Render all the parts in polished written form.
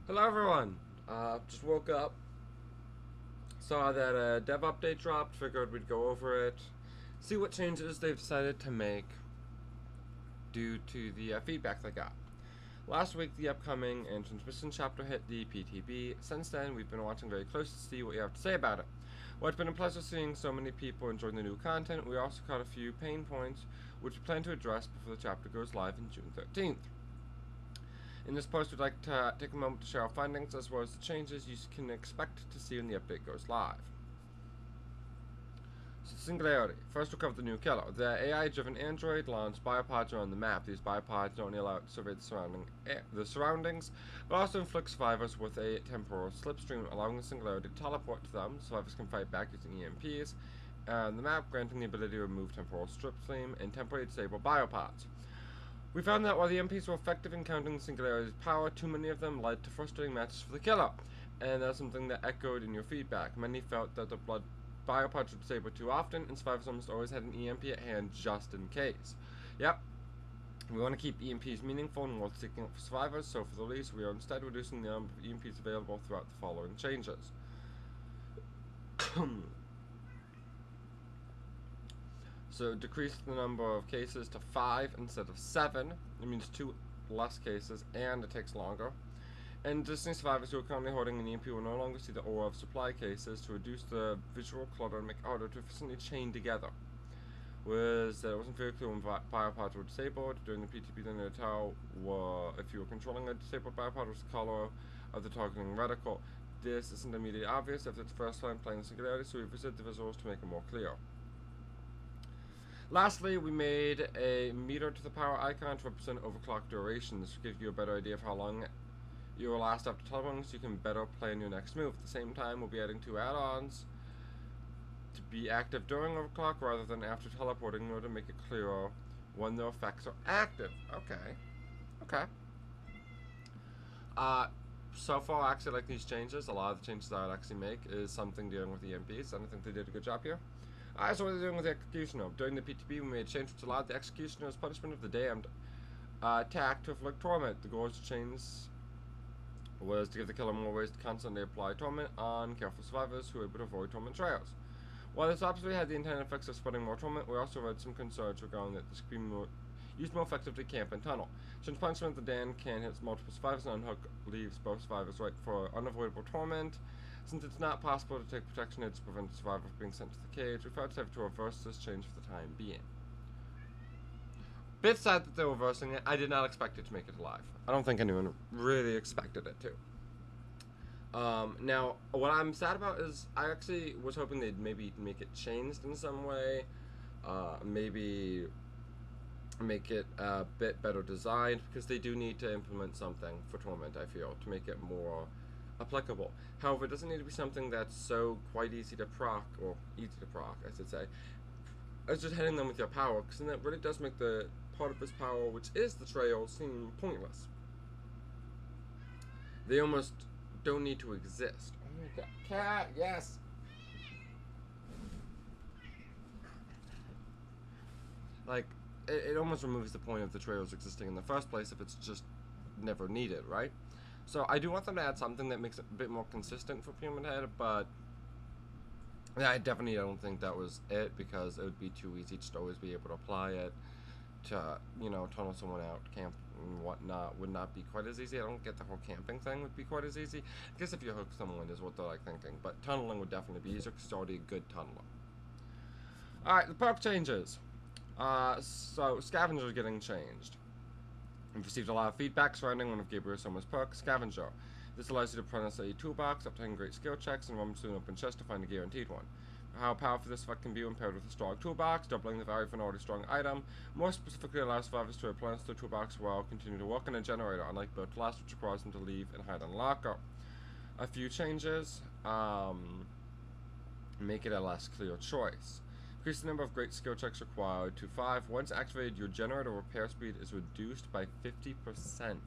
Hello everyone! Just woke up, saw that a dev update dropped, figured we'd go over it, see what changes they've decided to make due to the feedback they got. Last week, the upcoming and transmission chapter hit the PTB. Since then, we've been watching very close to see what you have to say about it. While it's been a pleasure seeing so many people enjoying the new content, we also caught a few pain points which we plan to address before the chapter goes live on June 13th. In this post, we'd like to take a moment to share our findings as well as the changes you can expect to see when the update goes live. So, Singularity. First, we'll cover the new killer. The AI-driven android launched biopods around the map. These biopods not only allow it to survey the surroundings, but also inflict survivors with a temporal slipstream, allowing the Singularity to teleport to them. Survivors can fight back using EMPs, and the map granting the ability to remove temporal slipstream and temporarily disable biopods. We found that while the MPs were effective in countering the Singularity's power, too many of them led to frustrating matches for the killer, and that's something that echoed in your feedback. Many felt that the blood biopods were disabled too often, and survivors almost always had an EMP at hand just in case. Yep, we want to keep EMPs meaningful and worth seeking out for survivors, so for the least, we are instead reducing the number of EMPs available throughout the following changes. So decrease the number of cases to 5 instead of 7. It means 2 less cases, and it takes longer. And Disney survivors who are currently holding an EMP will no longer see the aura of supply cases to reduce the visual clutter and make it harder to efficiently chain together. Whereas it wasn't very clear when biopods were disabled. During the PTB, then the tell if you were controlling a disabled biopod was the color of the targeting reticle. This isn't immediately obvious if it's the first time playing the Singularity, so we visited the visuals to make it more clear. Lastly, we made a meter to the power icon to represent overclock duration. This will give you a better idea of how long you will last after teleporting, so you can better plan your next move. At the same time, we'll be adding 2 add-ons to be active during overclock rather than after teleporting in order to make it clearer when the effects are active. Okay. So far, I actually like these changes. A lot of the changes that I'd actually make is something dealing with the EMPs, and I think they did a good job here. So what are they doing with the executioner? During the PTB, we made a change which allowed the executioner's punishment of the damned attack to inflict torment. The goal of the change was to give the killer more ways to constantly apply torment on careful survivors who were able to avoid torment trails. While this obviously had the intended effects of spreading more torment, we also read some concerns regarding that this could be used more effectively camp and tunnel. Since punishment of the Dan can hit multiple survivors and unhook leaves both survivors right for unavoidable torment. Since it's not possible to take protection hits to prevent the survivor from being sent to the cage, we felt it safe to reverse this change for the time being. Bit sad that they're reversing it. I did not expect it to make it alive. I don't think anyone really expected it to. Now, what I'm sad about is I actually was hoping they'd maybe make it changed in some way. Maybe make it a bit better designed, because they do need to implement something for Torment, I feel, to make it more applicable. However, it doesn't need to be something that's so quite easy to proc, or easy to proc, I should say. It's just hitting them with your power, because then that really does make the part of his power, which is the trail, seem pointless. They almost don't need to exist. Oh my god. Cat, yes! Like, it almost removes the point of the trails existing in the first place if it's just never needed, right? So I do want them to add something that makes it a bit more consistent for Pyramid Head, but yeah, I definitely don't think that was it, because it would be too easy to always be able to apply it to, tunnel someone out, camp and whatnot would not be quite as easy. I don't get the whole camping thing would be quite as easy. I guess if you hook someone is what they're like thinking, but tunneling would definitely be easier because it's already a good tunneler. Alright, the perk changes. So Scavenger is getting changed. We've received a lot of feedback surrounding one of Gabriel Sommer's perks, Scavenger. This allows you to press a toolbox, obtain great skill checks, and rummage through an open chest to find a guaranteed one. How powerful this effect can be when paired with a strong toolbox, doubling the value of an already strong item. More specifically, allows survivors to replenish their toolbox while continuing to work on a generator, unlike Built Last, which requires them to leave and hide in a locker. A few changes make it a less clear choice. Increase the number of great skill checks required to 5. Once activated, your generator repair speed is reduced by 50%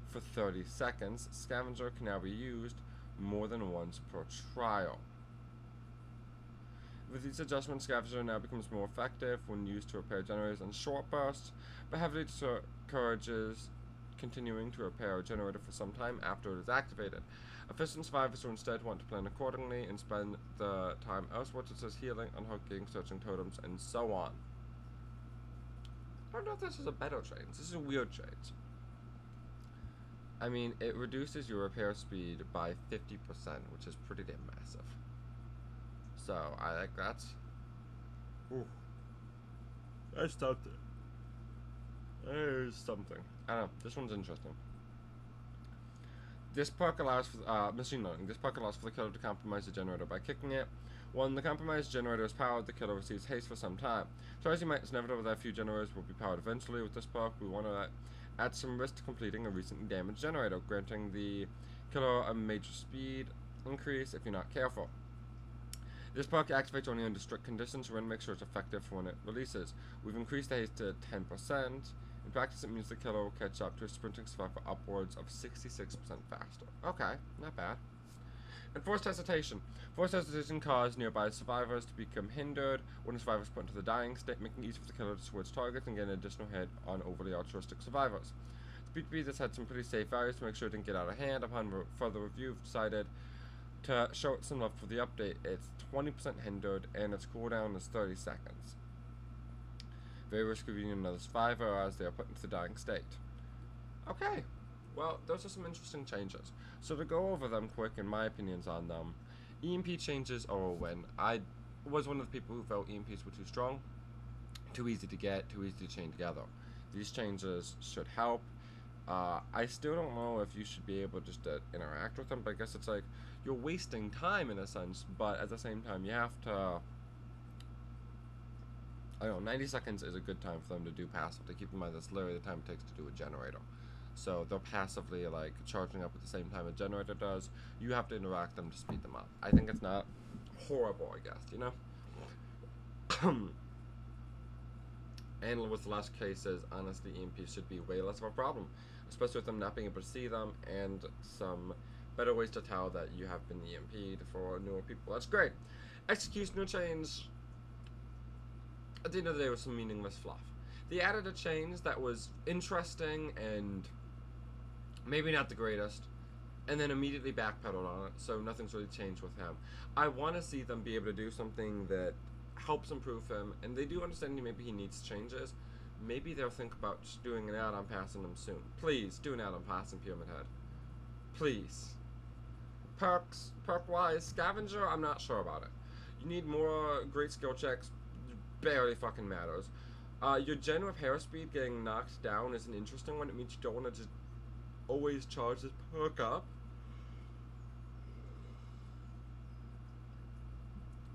for 30 seconds. Scavenger can now be used more than once per trial. With these adjustments, Scavenger now becomes more effective when used to repair generators in short bursts, but heavily discourages continuing to repair a generator for some time after it is activated. Efficient survivors who instead want to plan accordingly and spend the time elsewhere, such as healing, unhooking, searching totems, and so on. I don't know if this is a better change. This is a weird change. I mean, it reduces your repair speed by 50%, which is pretty damn massive. So, I think that's... Ooh. That's something. There's something. I don't know. This one's interesting. This perk allows for machine learning. This perk allows for the killer to compromise the generator by kicking it. When the compromised generator is powered, the killer receives haste for some time. So as you might, it's inevitable that a few generators will be powered eventually. With this perk, we want to add some risk to completing a recently damaged generator, granting the killer a major speed increase if you're not careful. This perk activates only under strict conditions, so we're going to make sure it's effective for when it releases. We've increased the haste to 10%. In practice, it means the killer will catch up to a sprinting survivor upwards of 66% faster. Okay, not bad. And forced hesitation. Forced hesitation causes nearby survivors to become hindered when a survivor is put into the dying state, making it easy for the killer to switch targets and get an additional hit on overly altruistic survivors. The PTB has had some pretty safe values to make sure it didn't get out of hand. Upon further review, we've decided to show it some love for the update. It's 20% hindered, and its cooldown is 30 seconds. Very risky of using another survivor as they are put into the dying state. Okay, well, those are some interesting changes. So to go over them quick and my opinions on them, EMP changes are a win. I was one of the people who felt EMPs were too strong, too easy to get, too easy to chain together. These changes should help. I still don't know if you should be able just to interact with them, but I guess it's like you're wasting time in a sense, but at the same time you have to... I don't know, 90 seconds is a good time for them to do passive. To keep in mind that's literally the time it takes to do a generator. So they're passively like charging up at the same time a generator does. You have to interact them to speed them up. I think it's not horrible, I guess, you know? And with less cases, honestly, EMPs should be way less of a problem. Especially with them not being able to see them and some better ways to tell that you have been EMP'd for newer people. That's great. Executioner change, at the end of the day, was some meaningless fluff. They added a change that was interesting and maybe not the greatest, and then immediately backpedaled on it, so nothing's really changed with him. I want to see them be able to do something that helps improve him, and they do understand maybe he needs changes. Maybe they'll think about just doing an add-on pass on him soon. Please, do an add-on pass in Pyramid Head. Please. Perks, perk-wise, Scavenger, I'm not sure about it. You need more great skill checks, barely fucking matters. Your gen repair speed getting knocked down is an interesting one. It means you don't want to just always charge this perk up.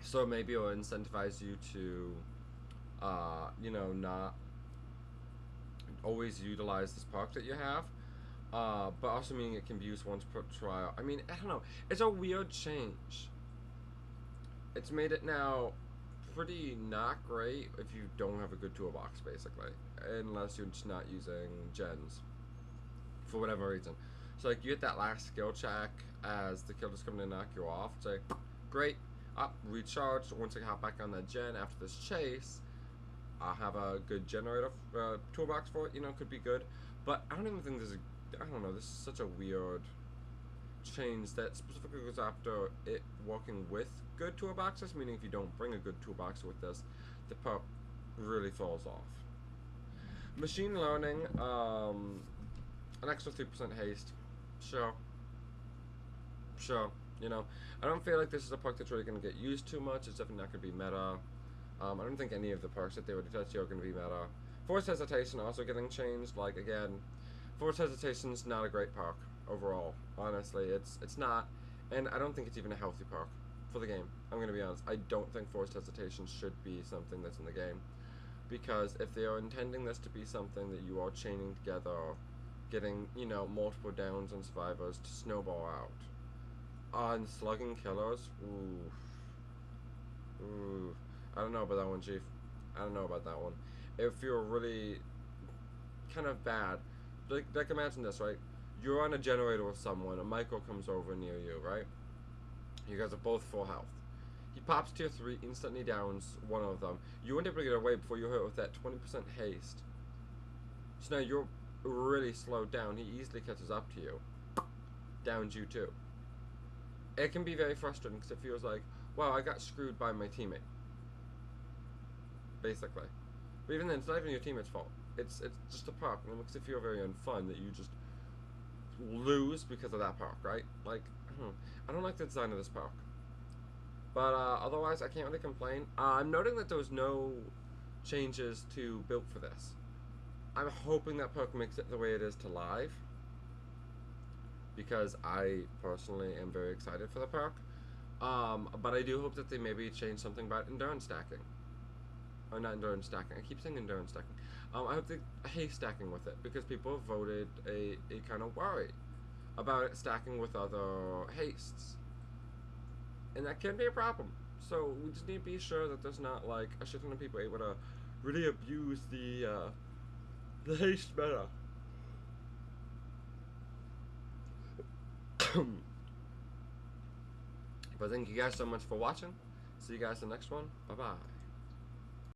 So maybe it'll incentivize you to, you know, not always utilize this perk that you have. But also meaning it can be used once per trial. I mean, I don't know. It's a weird change. It's made it now pretty not great if you don't have a good toolbox, basically. Unless you're just not using gens. For whatever reason. So, like, you hit that last skill check as the killer's coming to knock you off. It's like, great. Up, recharge. Once I hop back on that gen after this chase, I'll have a good generator toolbox for it. You know, could be good. But I don't even think this is... I don't know, this is such a weird change that specifically goes after it working with good toolboxes, meaning if you don't bring a good toolbox with this, the perk really falls off. Machine learning, an extra 3% haste, sure, you know, I don't feel like this is a perk that's really going to get used too much. It's definitely not going to be meta. I don't think any of the perks that they would attach to are going to be meta. Forced hesitation also getting changed, like, again, forced hesitation's not a great perk overall. Honestly, it's not, and I don't think it's even a healthy perk for the game. I'm gonna be honest. I don't think forced hesitation should be something that's in the game, because if they are intending this to be something that you are chaining together, getting, you know, multiple downs on survivors to snowball out on slugging killers, ooh, I don't know about that one, Chief. I don't know about that one. If you're really kind of bad. Like imagine this, right? You're on a generator with someone, a Michael comes over near you, right? You guys are both full health. He pops tier 3, instantly downs one of them. You weren't able to get away before you hit with that 20% haste. So now you're really slowed down, he easily catches up to you, downs you too. It can be very frustrating because it feels like, wow, I got screwed by my teammate, basically. But even then, it's not even your teammate's fault. It's just a perk, and it makes it feel very unfun that you just lose because of that perk, right? Like, I don't like the design of this perk. But otherwise, I can't really complain. I'm noting that there was no changes to build for this. I'm hoping that perk makes it the way it is to live, because I personally am very excited for the perk. But I do hope that they maybe change something about endurance stacking. Or not endurance stacking. I keep saying endurance stacking. I hope they haste stacking with it, because people have voted a kind of worry about it stacking with other hastes. And that can be a problem. So we just need to be sure that there's not like a shit ton of people able to really abuse the haste meta. But thank you guys so much for watching. See you guys in the next one. Bye bye.